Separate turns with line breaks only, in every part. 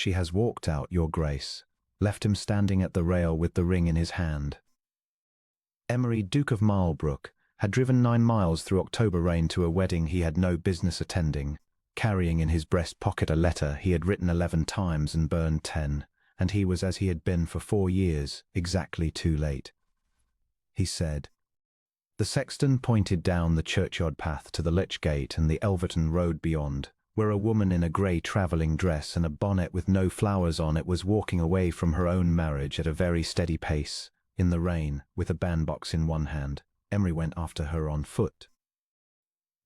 She has walked out, your grace. Left him standing at the rail with the ring in his hand. Emery, Duke of Marlborough, had driven 9 miles through October rain to a wedding he had no business attending, carrying in his breast pocket a letter he had written 11 times and burned 10, and he was as he had been for 4 years, exactly too late. He said. The sexton pointed down the churchyard path to the Lich Gate and the Elverton Road beyond, where a woman in a grey travelling dress and a bonnet with no flowers on it was walking away from her own marriage at a very steady pace, in the rain, with a bandbox in one hand. Emery went after her on foot.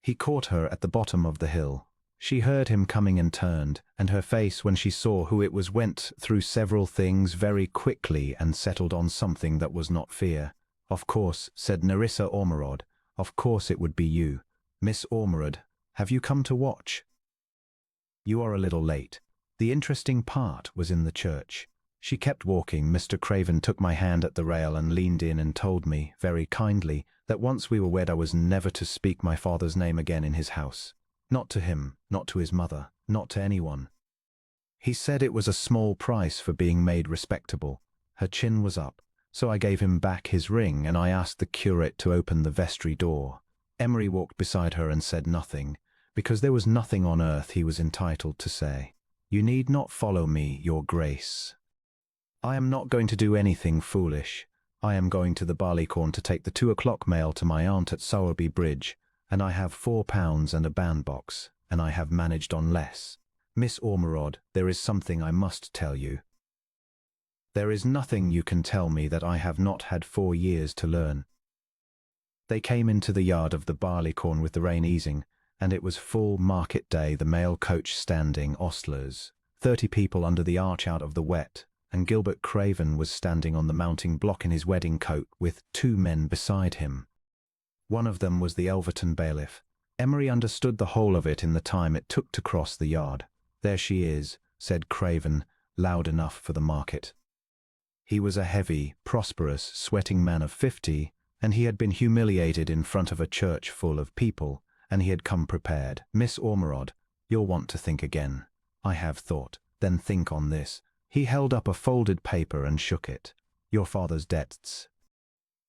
He caught her at the bottom of the hill. She heard him coming and turned, and her face when she saw who it was went through several things very quickly and settled on something that was not fear. Of course, said Nerissa Ormerod, of course it would be you. Miss Ormerod, have you come to watch? You are a little late. The interesting part was in the church. She kept walking. Mr. Craven took my hand at the rail and leaned in and told me, very kindly, that once we were wed I was never to speak my father's name again in his house. Not to him, not to his mother, not to anyone. He said it was a small price for being made respectable. Her chin was up, so I gave him back his ring and I asked the curate to open the vestry door. Emery walked beside her and said nothing, because there was nothing on earth he was entitled to say. You need not follow me, your grace. I am not going to do anything foolish. I am going to the Barleycorn to take the 2 o'clock mail to my aunt at Sowerby Bridge, and I have £4 and a bandbox, and I have managed on less. Miss Ormerod, there is something I must tell you. There is nothing you can tell me that I have not had 4 years to learn. They came into the yard of the Barleycorn with the rain easing, and it was full market day, the mail coach standing, ostlers, 30 people under the arch out of the wet, and Gilbert Craven was standing on the mounting block in his wedding coat with 2 men beside him. One of them was the Elverton bailiff. Emery understood the whole of it in the time it took to cross the yard. There she is, said Craven, loud enough for the market. He was a heavy, prosperous, sweating man of 50, and he had been humiliated in front of a church full of people, and he had come prepared. Miss Ormerod, you'll want to think again. I have thought. Then think on this. He held up a folded paper and shook it. Your father's debts.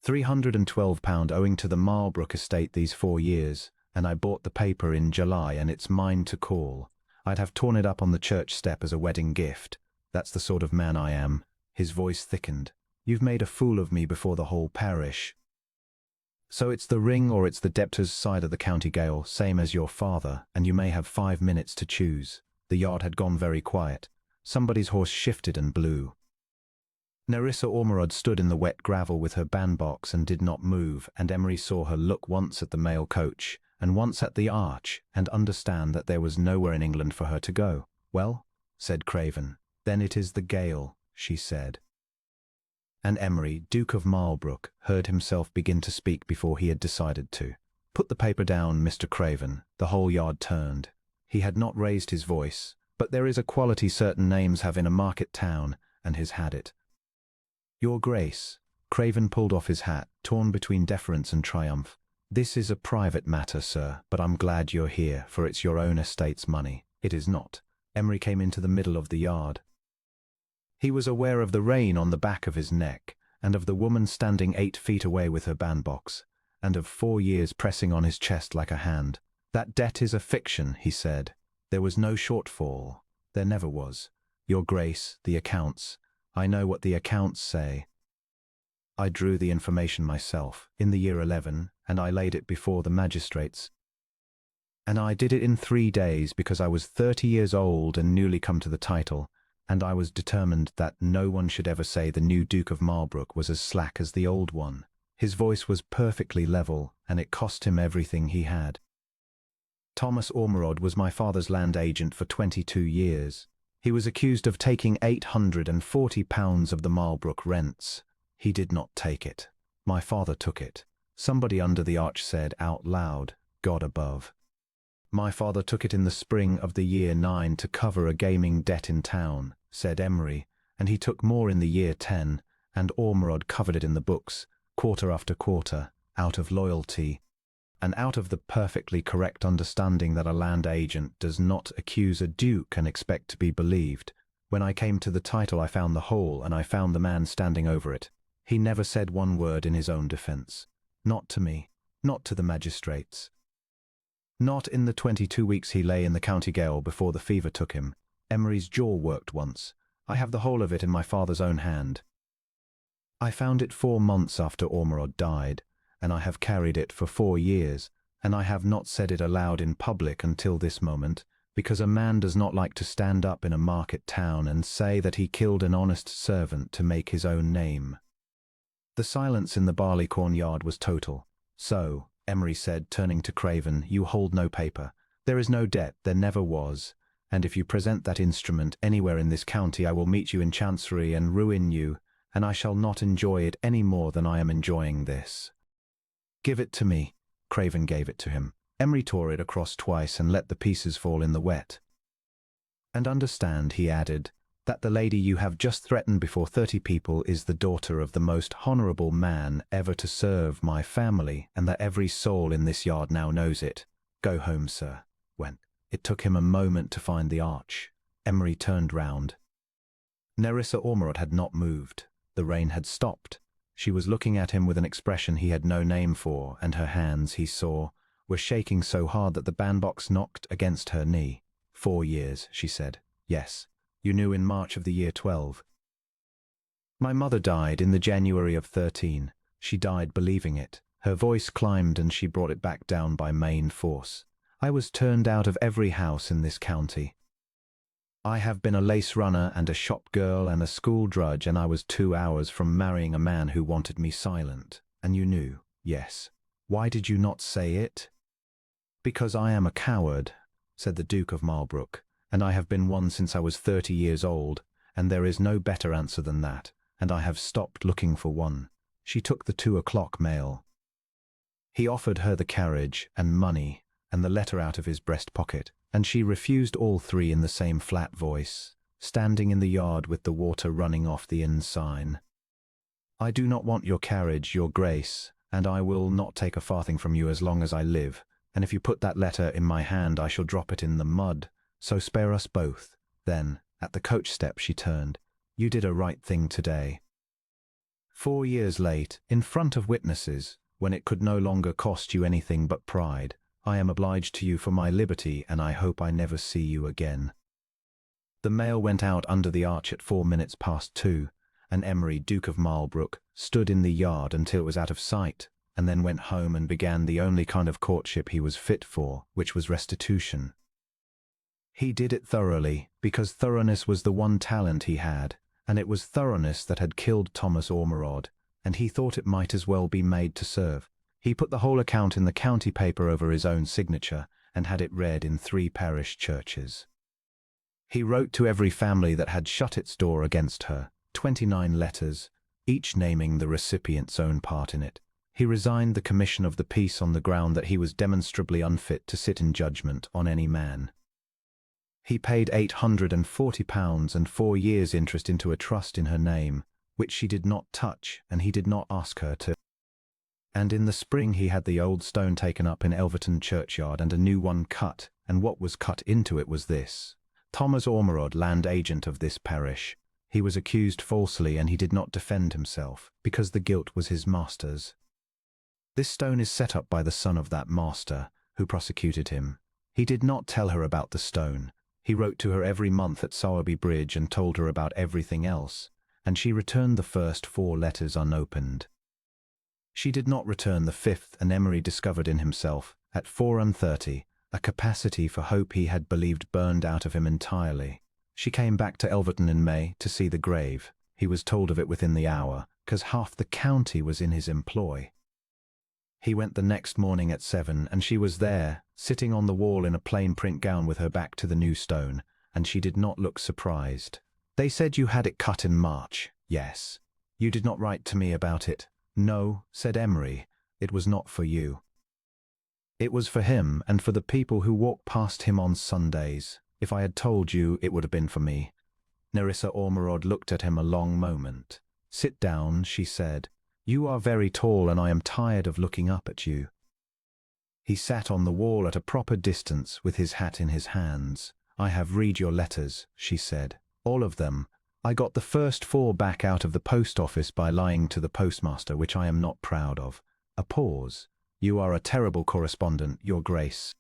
£312 owing to the Marlborough estate these 4 years, and I bought the paper in July and it's mine to call. I'd have torn it up on the church step as a wedding gift. That's the sort of man I am. His voice thickened. You've made a fool of me before the whole parish. So it's the ring or it's the debtor's side of the county gaol, same as your father, and you may have 5 minutes to choose. The yard had gone very quiet. Somebody's horse shifted and blew. Nerissa Ormerod stood in the wet gravel with her bandbox and did not move, and Emery saw her look once at the mail coach and once at the arch and understand that there was nowhere in England for her to go. Well, said Craven. Then it is the gale, she said. And Emery, Duke of Marlborough, heard himself begin to speak before he had decided to. Put the paper down, Mr. Craven. The whole yard turned. He had not raised his voice, but there is a quality certain names have in a market town, and his had it. Your Grace. Craven pulled off his hat, torn between deference and triumph. This is a private matter, sir, but I'm glad you're here, for it's your own estate's money. It is not. Emery came into the middle of the yard. He was aware of the rain on the back of his neck, and of the woman standing 8 feet away with her bandbox, and of 4 years pressing on his chest like a hand. That debt is a fiction, he said. There was no shortfall. There never was. Your Grace, the accounts. I know what the accounts say. I drew the information myself, in the year 11, and I laid it before the magistrates. And I did it in 3 days because I was 30 years old and newly come to the title, and I was determined that no one should ever say the new Duke of Marlborough was as slack as the old one. His voice was perfectly level, and it cost him everything he had. Thomas Ormerod was my father's land agent for 22 years. He was accused of taking £840 of the Marlborough rents. He did not take it. My father took it. Somebody under the arch said out loud, God above. My father took it in the spring of the year 9 to cover a gaming debt in town, said Emery, and he took more in the year 10, and Ormerod covered it in the books, quarter after quarter, out of loyalty, and out of the perfectly correct understanding that a land agent does not accuse a duke and expect to be believed. When I came to the title, I found the hole, and I found the man standing over it. He never said one word in his own defense. Not to me, not to the magistrates. Not in the 22 weeks he lay in the county gaol before the fever took him. Emery's jaw worked once. I have the whole of it in my father's own hand. I found it 4 months after Ormerod died, and I have carried it for 4 years, and I have not said it aloud in public until this moment, because a man does not like to stand up in a market town and say that he killed an honest servant to make his own name. The silence in the barleycorn yard was total. So, Emery said, turning to Craven, you hold no paper. There is no debt, there never was, and if you present that instrument anywhere in this county, I will meet you in Chancery and ruin you, and I shall not enjoy it any more than I am enjoying this. Give it to me. Craven gave it to him. Emery tore it across twice and let the pieces fall in the wet. And understand, he added, that the lady you have just threatened before 30 people is the daughter of the most honourable man ever to serve my family, and that every soul in this yard now knows it. Go home, sir. When it took him a moment to find the arch, Emery turned round. Nerissa Ormerod had not moved. The rain had stopped. She was looking at him with an expression he had no name for, and her hands, he saw, were shaking so hard that the bandbox knocked against her knee. 4 years, she said. Yes, you knew in March of the year 12. My mother died in the January of 13. She died believing it. Her voice climbed and she brought it back down by main force. I was turned out of every house in this county. I have been a lace runner and a shop girl and a school drudge, and I was 2 hours from marrying a man who wanted me silent. And you knew, yes. Why did you not say it? Because I am a coward, said the Duke of Marlborough, and I have been one since I was 30 years old, and there is no better answer than that, and I have stopped looking for one. She took the 2 o'clock mail. He offered her the carriage and money and the letter out of his breast pocket, and she refused all 3 in the same flat voice, standing in the yard with the water running off the inn sign. I do not want your carriage, your grace, and I will not take a farthing from you as long as I live, and if you put that letter in my hand I shall drop it in the mud, so spare us both. Then, at the coach step she turned. You did a right thing today. 4 years late, in front of witnesses, when it could no longer cost you anything but pride, I am obliged to you for my liberty, and I hope I never see you again. The mail went out under the arch at 4 minutes past 2, and Emery, Duke of Marlborough, stood in the yard until it was out of sight, and then went home and began the only kind of courtship he was fit for, which was restitution. He did it thoroughly, because thoroughness was the one talent he had, and it was thoroughness that had killed Thomas Ormerod, and he thought it might as well be made to serve. He put the whole account in the county paper over his own signature, and had it read in 3 parish churches. He wrote to every family that had shut its door against her, 29 letters, each naming the recipient's own part in it. He resigned the commission of the peace on the ground that he was demonstrably unfit to sit in judgment on any man. He paid £840 and 4 years' interest into a trust in her name, which she did not touch, and he did not ask her to. And in the spring he had the old stone taken up in Elverton churchyard and a new one cut, and what was cut into it was this: Thomas Ormerod, land agent of this parish. He was accused falsely, and he did not defend himself, because the guilt was his master's. This stone is set up by the son of that master, who prosecuted him. He did not tell her about the stone. He wrote to her every month at Sowerby Bridge and told her about everything else, and she returned the first 4 letters unopened. She did not return the 5th, and Emery discovered in himself, at 4:30, a capacity for hope he had believed burned out of him entirely. She came back to Elverton in May to see the grave. He was told of it within the hour, 'cause half the county was in his employ. He went the next morning at 7, and she was there, sitting on the wall in a plain print gown with her back to the new stone, and she did not look surprised. They said you had it cut in March. Yes. You did not write to me about it. No, said Emery, it was not for you. It was for him and for the people who walk past him on Sundays. If I had told you, it would have been for me. Nerissa Ormerod looked at him a long moment. Sit down, she said. You are very tall, and I am tired of looking up at you. He sat on the wall at a proper distance with his hat in his hands. I have read your letters, she said. All of them. I got the first 4 back out of the post office by lying to the postmaster, which I am not proud of. A pause. You are a terrible correspondent, Your Grace.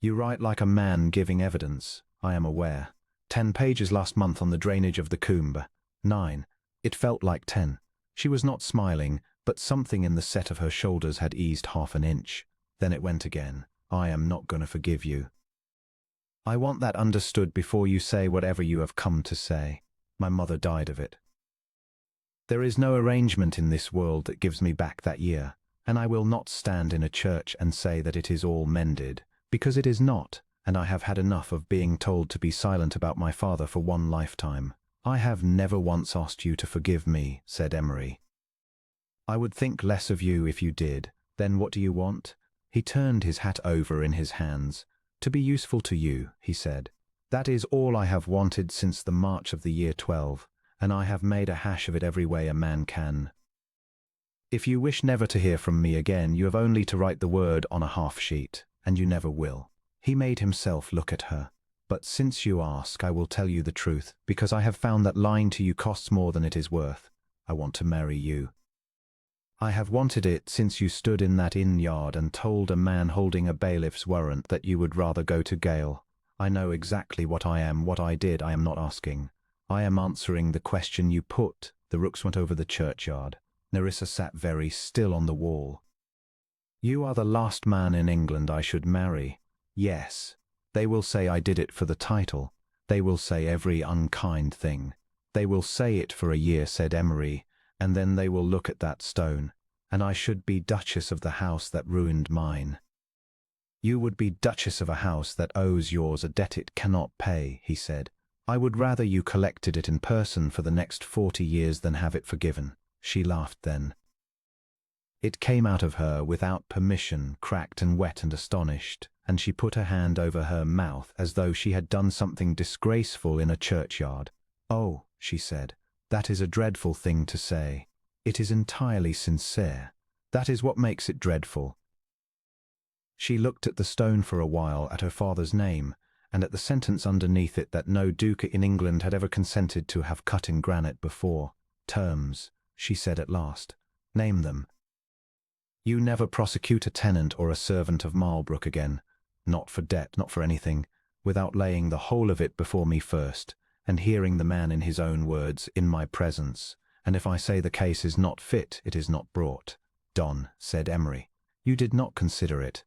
You write like a man giving evidence, I am aware. 10 pages last month on the drainage of the Coombe. 9. It felt like 10. She was not smiling, but something in the set of her shoulders had eased half an inch. Then it went again. I am not going to forgive you. I want that understood before you say whatever you have come to say. My mother died of it. There is no arrangement in this world that gives me back that year, and I will not stand in a church and say that it is all mended, because it is not, and I have had enough of being told to be silent about my father for one lifetime. I have never once asked you to forgive me, said Emery. I would think less of you if you did. Then what do you want? He turned his hat over in his hands. To be useful to you, he said. That is all I have wanted since the March of the year 12, and I have made a hash of it every way a man can. If you wish never to hear from me again, you have only to write the word on a half sheet, and you never will. He made himself look at her. But since you ask, I will tell you the truth, because I have found that lying to you costs more than it is worth. I want to marry you. I have wanted it since you stood in that inn yard and told a man holding a bailiff's warrant that you would rather go to gaol. I know exactly what I am, what I did. I am not asking. I am answering the question you put. The rooks went over the churchyard. Nerissa sat very still on the wall. You are the last man in England I should marry. Yes. They will say I did it for the title. They will say every unkind thing. They will say it for a year, said Emery, and then they will look at that stone, and I should be Duchess of the house that ruined mine. You would be Duchess of a house that owes yours a debt it cannot pay, he said. I would rather you collected it in person for the next 40 years than have it forgiven. She laughed then. It came out of her without permission, cracked and wet and astonished, and she put her hand over her mouth as though she had done something disgraceful in a churchyard. Oh, she said, that is a dreadful thing to say. It is entirely sincere. That is what makes it dreadful. She looked at the stone for a while, at her father's name, and at the sentence underneath it that no duke in England had ever consented to have cut in granite before. Terms, she said at last. Name them. You never prosecute a tenant or a servant of Marlbrook again. Not for debt, not for anything, without laying the whole of it before me first, and hearing the man in his own words, in my presence, and if I say the case is not fit, it is not brought. Don, said Emery, you did not consider it.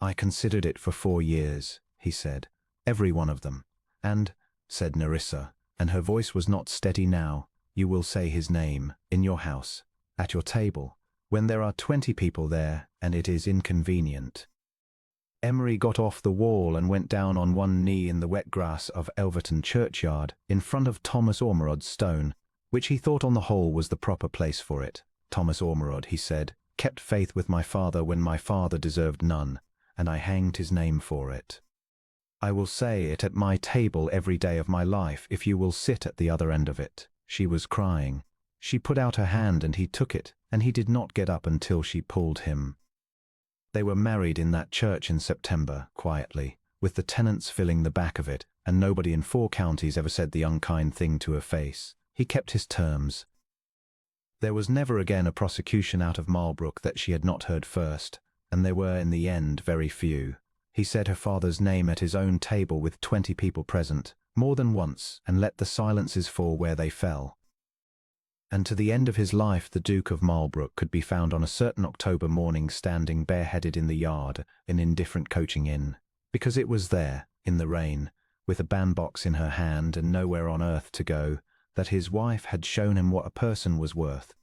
I considered it for 4 years, he said, every one of them. And, said Nerissa, and her voice was not steady now, you will say his name, in your house, at your table, when there are 20 people there, and it is inconvenient. Emery got off the wall and went down on one knee in the wet grass of Elverton churchyard, in front of Thomas Ormerod's stone, which he thought on the whole was the proper place for it. Thomas Ormerod, he said, kept faith with my father when my father deserved none, and I hanged his name for it. I will say it at my table every day of my life if you will sit at the other end of it. She was crying. She put out her hand and he took it, and he did not get up until she pulled him. They were married in that church in September, quietly, with the tenants filling the back of it, and nobody in 4 counties ever said the unkind thing to her face. He kept his terms. There was never again a prosecution out of Marlbrook that she had not heard first, and there were in the end very few. He said her father's name at his own table with 20 people present, more than once, and let the silences fall where they fell. And to the end of his life the Duke of Marlbrook could be found on a certain October morning standing bareheaded in the yard, an indifferent coaching inn, because it was there, in the rain, with a bandbox in her hand and nowhere on earth to go, that his wife had shown him what a person was worth,